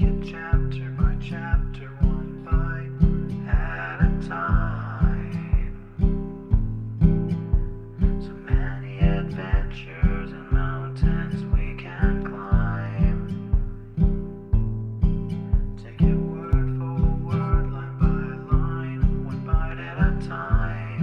it chapter by chapter, one bite at a time. So many adventures and mountains we can climb. Take it word for word, line by line, one bite at a time.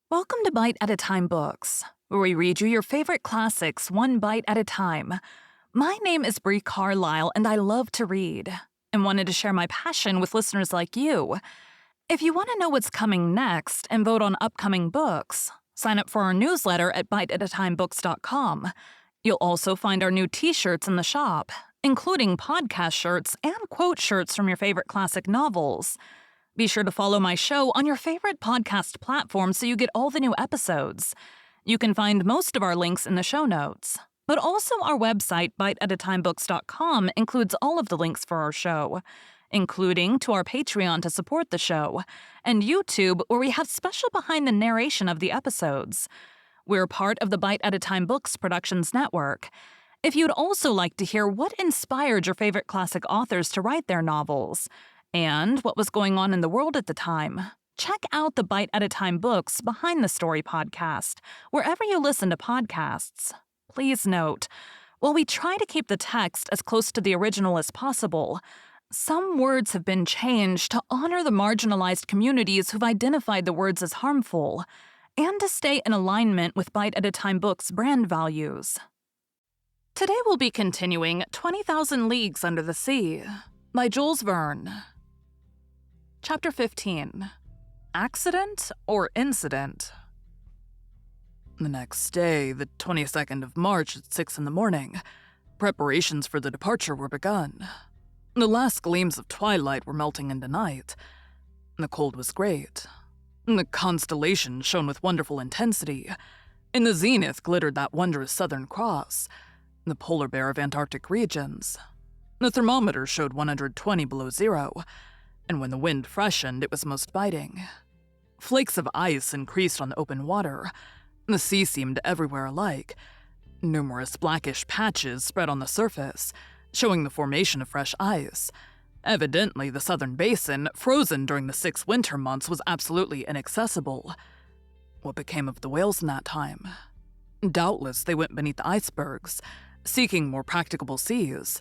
Welcome to Bite at a Time Books, where we read you your favorite classics one bite at a time. My name is Bree Carlile, and I love to read, and wanted to share my passion with listeners like you. If you want to know what's coming next and vote on upcoming books, sign up for our newsletter at biteatatimebooks.com. You'll also find our new t-shirts in the shop, including podcast shirts and quote shirts from your favorite classic novels. Be sure to follow my show on your favorite podcast platform so you get all the new episodes. You can find most of our links in the show notes. But also our website, biteatatimebooks.com, includes all of the links for our show, including to our Patreon to support the show, and YouTube, where we have special behind the narration of the episodes. We're part of the Bite at a Time Books Productions Network. If you'd also like to hear what inspired your favorite classic authors to write their novels, and what was going on in the world at the time, check out the Bite at a Time Books Behind the Story podcast, wherever you listen to podcasts. Please note, while we try to keep the text as close to the original as possible, some words have been changed to honor the marginalized communities who've identified the words as harmful, and to stay in alignment with Bite at a Time Books' brand values. Today we'll be continuing 20,000 Leagues Under the Sea by Jules Verne. Chapter 15. Accident or Incident? The next day, the 22nd of March at 6 in the morning, preparations for the departure were begun. The last gleams of twilight were melting into night. The cold was great. The constellations shone with wonderful intensity. In the zenith glittered that wondrous Southern Cross, the polar bear of Antarctic regions. The thermometer showed 120 below zero, and when the wind freshened, it was most biting. Flakes of ice increased on the open water. The sea seemed everywhere alike. Numerous blackish patches spread on the surface, showing the formation of fresh ice. Evidently, the southern basin, frozen during the 6 winter months, was absolutely inaccessible. What became of the whales in that time? Doubtless they went beneath the icebergs, seeking more practicable seas.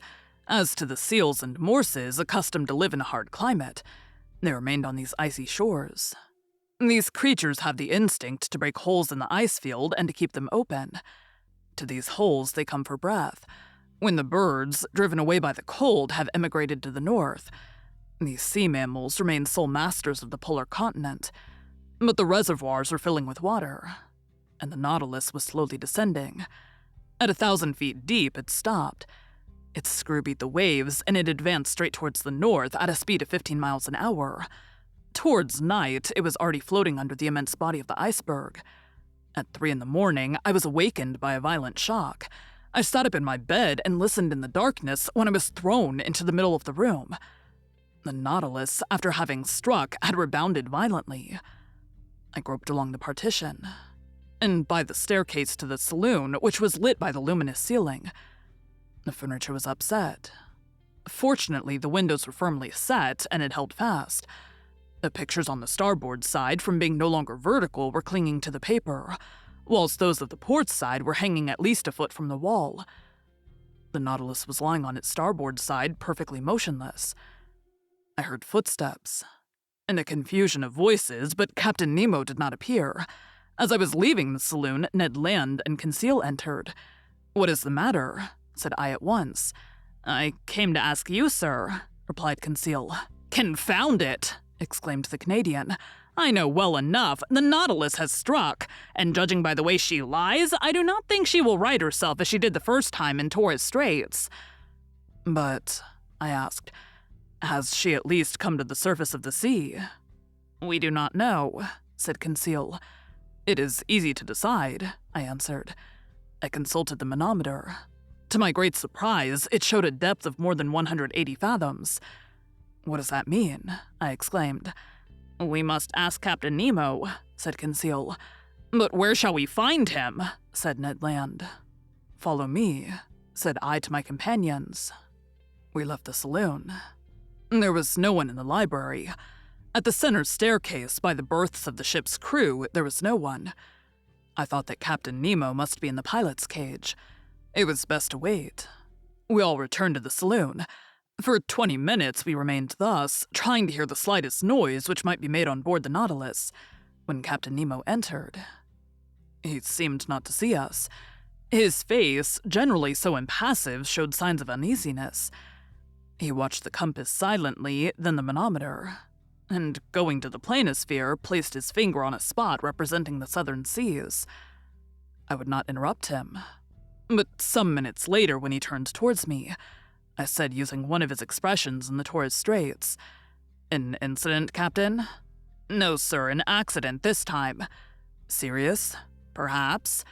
As to the seals and morses accustomed to live in a hard climate, they remained on these icy shores. These creatures have the instinct to break holes in the ice field and to keep them open. To these holes they come for breath. When the birds, driven away by the cold, have emigrated to the north, these sea mammals remain sole masters of the polar continent. But the reservoirs were filling with water, and the Nautilus was slowly descending. At 1,000 feet deep, it stopped. Its screw beat the waves, and it advanced straight towards the north at a speed of 15 miles an hour. Towards night, it was already floating under the immense body of the iceberg. At 3 in the morning, I was awakened by a violent shock. I sat up in my bed and listened in the darkness when I was thrown into the middle of the room. The Nautilus, after having struck, had rebounded violently. I groped along the partition, and by the staircase to the saloon, which was lit by the luminous ceiling. The furniture was upset. Fortunately, the windows were firmly set and had held fast. The pictures on the starboard side, from being no longer vertical, were clinging to the paper, whilst those of the port side were hanging at least a foot from the wall. The Nautilus was lying on its starboard side, perfectly motionless. I heard footsteps and a confusion of voices, but Captain Nemo did not appear. As I was leaving the saloon, Ned Land and Conseil entered. "What is the matter?" said I at once. "I came to ask you, sir," replied Conseil. "Confound it!" exclaimed the Canadian. "I know well enough. The Nautilus has struck, and judging by the way she lies, I do not think she will right herself as she did the first time in Torres Straits." "But," I asked, "has she at least come to the surface of the sea?" "We do not know," said Conseil. "It is easy to decide," I answered. I consulted the manometer. To my great surprise, it showed a depth of more than 180 fathoms. "What does that mean?" I exclaimed. "We must ask Captain Nemo," said Conseil. "But where shall we find him?" said Ned Land. "Follow me," said I to my companions. We left the saloon. There was no one in the library. At the center staircase, by the berths of the ship's crew, there was no one. I thought that Captain Nemo must be in the pilot's cage. It was best to wait. We all returned to the saloon. For 20 minutes we remained thus, trying to hear the slightest noise which might be made on board the Nautilus, when Captain Nemo entered. He seemed not to see us. His face, generally so impassive, showed signs of uneasiness. He watched the compass silently, then the manometer, and going to the planisphere, placed his finger on a spot representing the southern seas. I would not interrupt him. But some minutes later, when he turned towards me, I said, using one of his expressions in the Torres Straits, "An incident, Captain?" "No, sir, an accident this time." "Serious?" "Perhaps."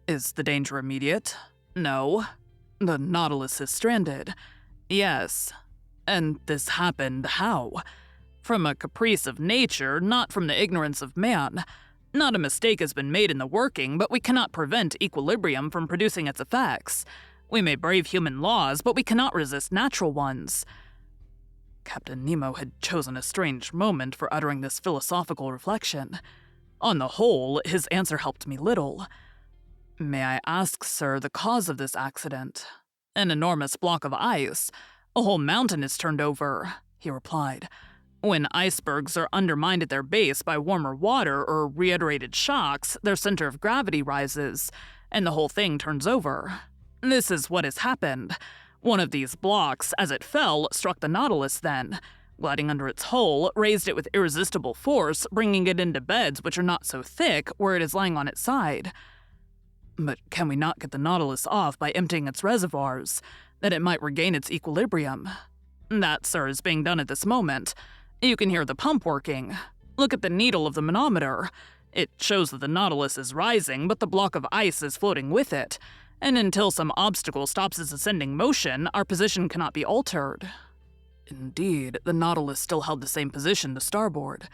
"Is the danger immediate?" "No." "The Nautilus is stranded." "Yes." "And this happened how?" "From a caprice of nature, not from the ignorance of man. Not a mistake has been made in the working, but we cannot prevent equilibrium from producing its effects. We may brave human laws, but we cannot resist natural ones." Captain Nemo had chosen a strange moment for uttering this philosophical reflection. On the whole, his answer helped me little. "May I ask, sir, the cause of this accident?" "An enormous block of ice. A whole mountain is turned over," he replied. "When icebergs are undermined at their base by warmer water or reiterated shocks, their center of gravity rises, and the whole thing turns over. This is what has happened. One of these blocks, as it fell, struck the Nautilus then, gliding under its hull, raised it with irresistible force, bringing it into beds which are not so thick where it is lying on its side." "But can we not get the Nautilus off by emptying its reservoirs, that it might regain its equilibrium?" "That, sir, is being done at this moment. You can hear the pump working. Look at the needle of the manometer. It shows that the Nautilus is rising, but the block of ice is floating with it, and until some obstacle stops its ascending motion, our position cannot be altered." Indeed, the Nautilus still held the same position to starboard.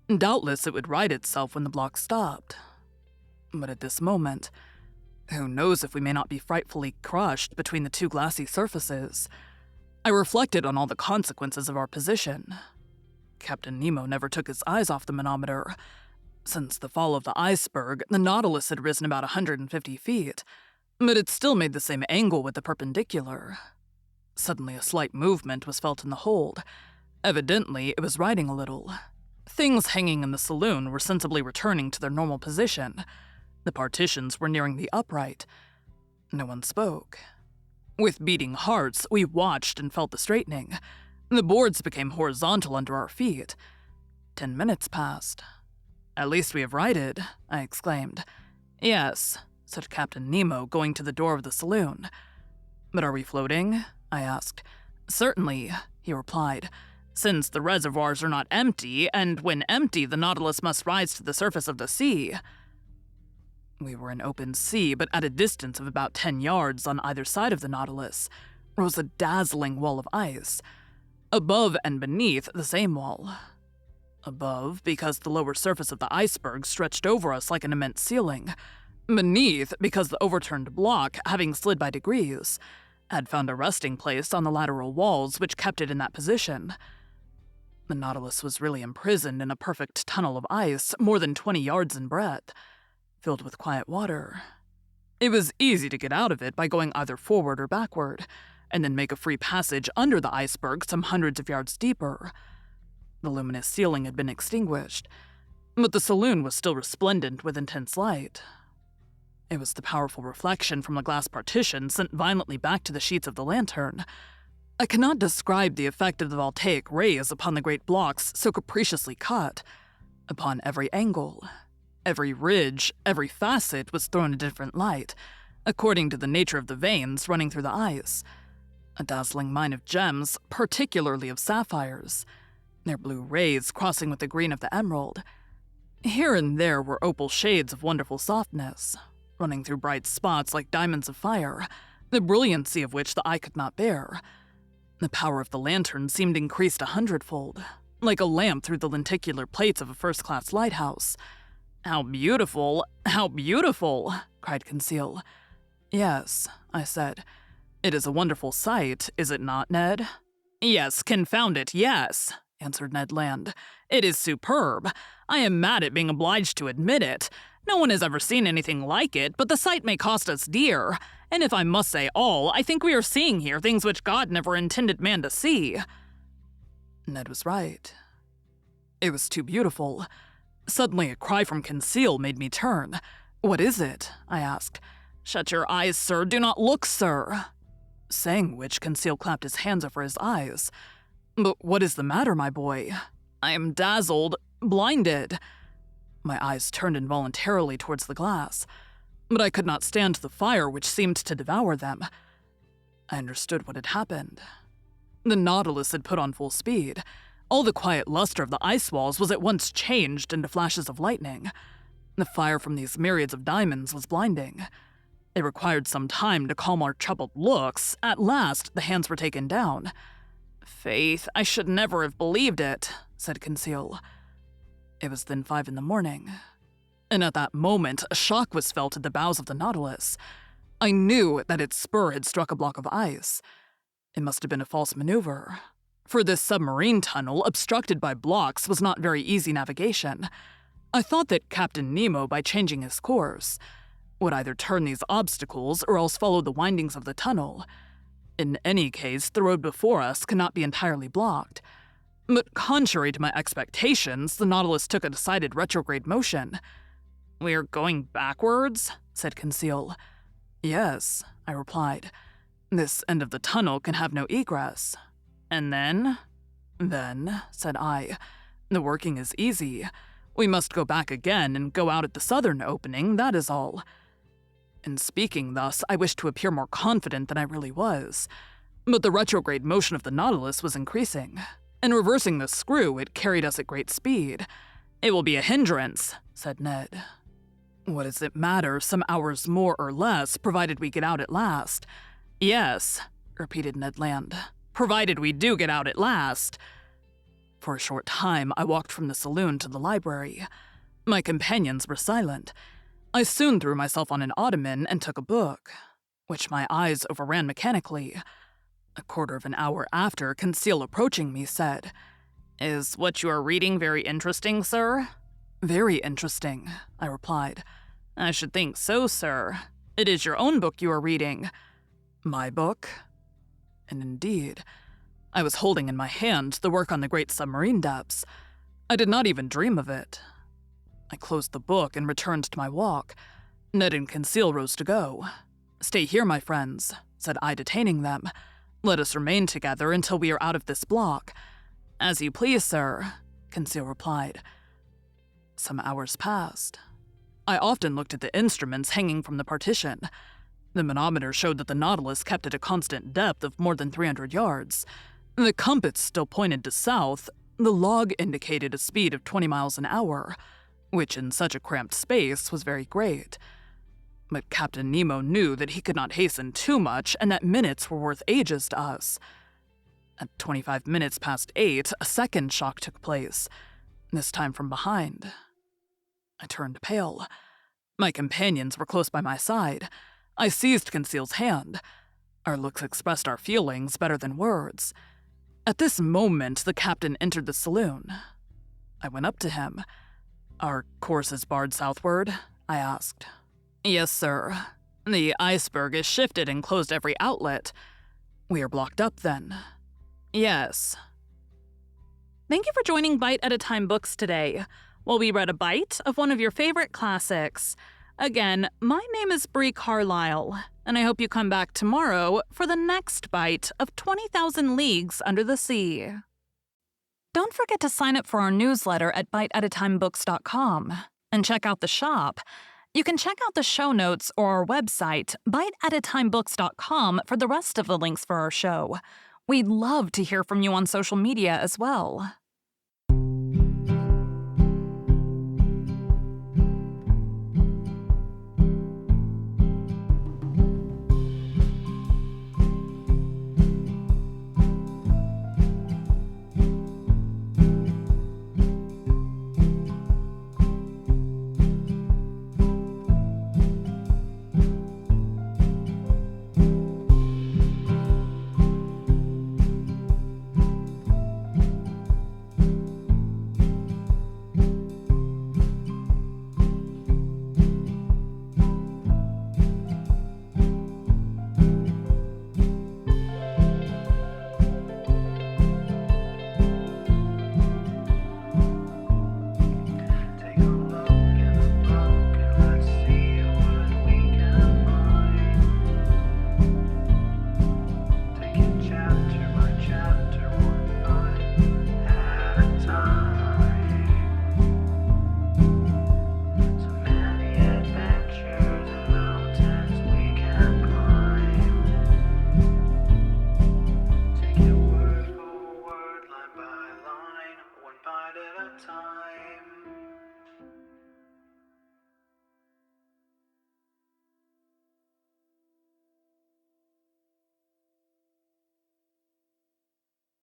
Doubtless it would right itself when the block stopped. But at this moment, who knows if we may not be frightfully crushed between the two glassy surfaces? I reflected on all the consequences of our position. Captain Nemo never took his eyes off the manometer. Since the fall of the iceberg, the Nautilus had risen about 150 feet, but it still made the same angle with the perpendicular. Suddenly a slight movement was felt in the hold. Evidently, it was riding a little. Things hanging in the saloon were sensibly returning to their normal position. The partitions were nearing the upright. No one spoke. With beating hearts, we watched and felt the straightening. The boards became horizontal under our feet. 10 minutes passed. "At least we have righted," I exclaimed. "Yes," said Captain Nemo, going to the door of the saloon. "But are we floating?" I asked. "Certainly," he replied, "since the reservoirs are not empty, and when empty, the Nautilus must rise to the surface of the sea." We were in open sea, but at a distance of about 10 yards on either side of the Nautilus rose a dazzling wall of ice. Above and beneath, the same wall. Above, because the lower surface of the iceberg stretched over us like an immense ceiling. Beneath, because the overturned block, having slid by degrees, had found a resting place on the lateral walls which kept it in that position. The Nautilus was really imprisoned in a perfect tunnel of ice, more than 20 yards in breadth, filled with quiet water. It was easy to get out of it by going either forward or backward, and then make a free passage under the iceberg some hundreds of yards deeper. The luminous ceiling had been extinguished, but the saloon was still resplendent with intense light. It was the powerful reflection from the glass partition sent violently back to the sheets of the lantern. I cannot describe the effect of the voltaic rays upon the great blocks so capriciously cut. Upon every angle, every ridge, every facet was thrown a different light, according to the nature of the veins running through the ice. A dazzling mine of gems, particularly of sapphires, their blue rays crossing with the green of the emerald. Here and there were opal shades of wonderful softness, running through bright spots like diamonds of fire, the brilliancy of which the eye could not bear. The power of the lantern seemed increased 100-fold, like a lamp through the lenticular plates of a first-class lighthouse. "How beautiful! How beautiful!" cried Conseil. "Yes," I said. "It is a wonderful sight, is it not, Ned?" "Yes, confound it, yes," answered Ned Land. "It is superb. I am mad at being obliged to admit it. No one has ever seen anything like it, but the sight may cost us dear. And if I must say all, I think we are seeing here things which God never intended man to see." Ned was right. It was too beautiful. Suddenly a cry from Conseil made me turn. "What is it?" I asked. "Shut your eyes, sir. Do not look, sir." Saying which, Conseil clapped his hands over his eyes. "But what is the matter, my boy?" "I am dazzled, blinded." My eyes turned involuntarily towards the glass, but I could not stand the fire which seemed to devour them. I understood what had happened. The Nautilus had put on full speed. All the quiet luster of the ice walls was at once changed into flashes of lightning. The fire from these myriads of diamonds was blinding. It required some time to calm our troubled looks. At last, the hands were taken down. "Faith, I should never have believed it," said Conseil. It was then 5 a.m, and at that moment a shock was felt at the bows of the Nautilus. I knew that its spur had struck a block of ice. It must have been a false maneuver, for this submarine tunnel, obstructed by blocks, was not very easy navigation. I thought that Captain Nemo, by changing his course, would either turn these obstacles or else follow the windings of the tunnel. In any case, the road before us could not be entirely blocked. But contrary to my expectations, the Nautilus took a decided retrograde motion. "We are going backwards?" said Conseil. "Yes," I replied. "This end of the tunnel can have no egress." "And then?" "Then," said I, "the working is easy. We must go back again and go out at the southern opening, that is all." In speaking thus, I wished to appear more confident than I really was. But the retrograde motion of the Nautilus was increasing. In reversing the screw, it carried us at great speed. "It will be a hindrance," said Ned. "What does it matter, some hours more or less, provided we get out at last?" "Yes," repeated Ned Land, "provided we do get out at last." For a short time, I walked from the saloon to the library. My companions were silent. I soon threw myself on an ottoman and took a book, which my eyes overran mechanically. A quarter of an hour after, Conseil, approaching me, said, "Is what you are reading very interesting, sir?" "Very interesting," I replied. "I should think so, sir. It is your own book you are reading." "My book?" And indeed, I was holding in my hand the work on the great submarine depths. I did not even dream of it. I closed the book and returned to my walk. Ned and Conseil rose to go. "Stay here, my friends," said I, detaining them. "Let us remain together until we are out of this block." "As you please, sir," Conseil replied. Some hours passed. I often looked at the instruments hanging from the partition. The manometer showed that the Nautilus kept at a constant depth of more than 300 yards. The compass still pointed to south. The log indicated a speed of 20 miles an hour, which in such a cramped space was very great. But Captain Nemo knew that he could not hasten too much and that minutes were worth ages to us. At 25 minutes past 8, a second shock took place, this time from behind. I turned pale. My companions were close by my side. I seized Conseil's hand. Our looks expressed our feelings better than words. At this moment, the captain entered the saloon. I went up to him. "Our course is barred southward?" I asked. "Yes, sir. The iceberg is shifted and closed every outlet." "We are blocked up, then?" "Yes." Thank you for joining Bite at a Time Books today, while we read a bite of one of your favorite classics. Again, my name is Bree Carlile, and I hope you come back tomorrow for the next bite of 20,000 Leagues Under the Sea. Don't forget to sign up for our newsletter at biteatatimebooks.com and check out the shop. You can check out the show notes or our website, biteatatimebooks.com, for the rest of the links for our show. We'd love to hear from you on social media as well.